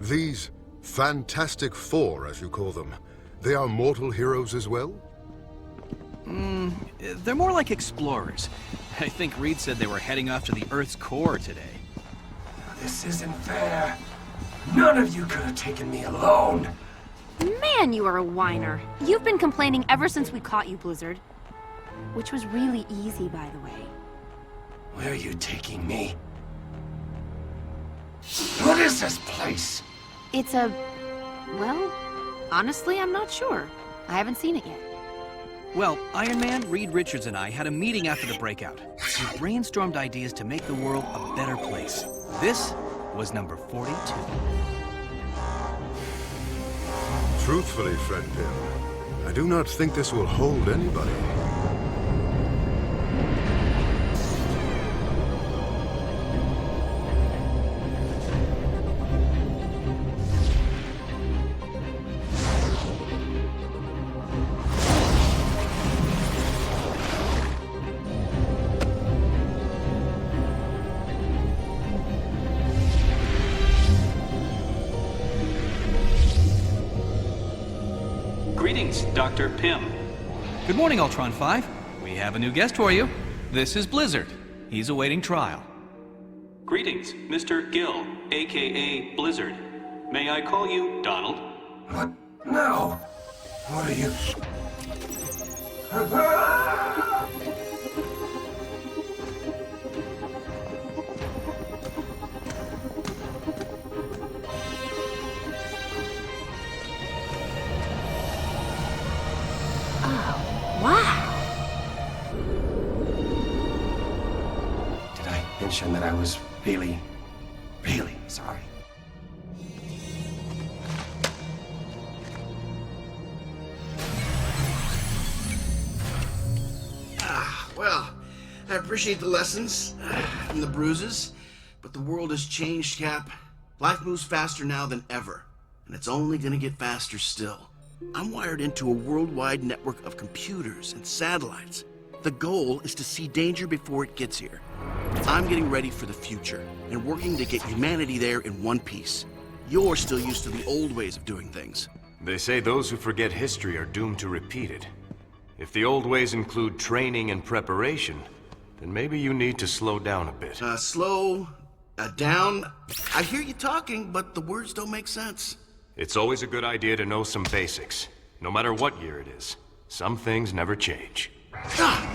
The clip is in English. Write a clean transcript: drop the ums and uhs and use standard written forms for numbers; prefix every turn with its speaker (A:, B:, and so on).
A: These Fantastic Four, as you call them, they are mortal heroes as well?
B: They're more like explorers. I think Reed said they were heading off to the Earth's core today.
C: This isn't fair. None of you could have taken me alone.
D: Man, you are a whiner. You've been complaining ever since we caught you, Blizzard. Which was really easy, by the way.
C: Where are you taking me? What is this place?
D: It's a... well, honestly, I'm not sure. I haven't seen it yet.
B: Well, Iron Man, Reed Richards, and I had a meeting after the breakout. We brainstormed ideas to make the world a better place. This was number 42.
A: Truthfully, friend Pym, I do not think this will hold anybody.
E: Greetings, Dr. Pym.
B: Good morning, Ultron 5. We have a new guest for you. This is Blizzard. He's awaiting trial.
E: Greetings, Mr. Gill, aka Blizzard. May I call you Donald?
C: What? No. What are you?
D: Wow.
C: Did I mention that I was really sorry?
F: Well, I appreciate the lessons and the bruises, but the world has changed, Cap. Life moves faster now than ever, and it's only gonna get faster still. I'm wired into a worldwide network of computers and satellites. The goal is to see danger before it gets here. I'm getting ready for the future and working to get humanity there in one piece. You're still used to the old ways of doing things.
G: They say those who forget history are doomed to repeat it. If the old ways include training and preparation, then maybe you need to slow down a bit.
F: Slow down? I hear you talking, but the words don't make sense.
G: It's always a good idea to know some basics, no matter what year it is. Some things never change.
F: Ah!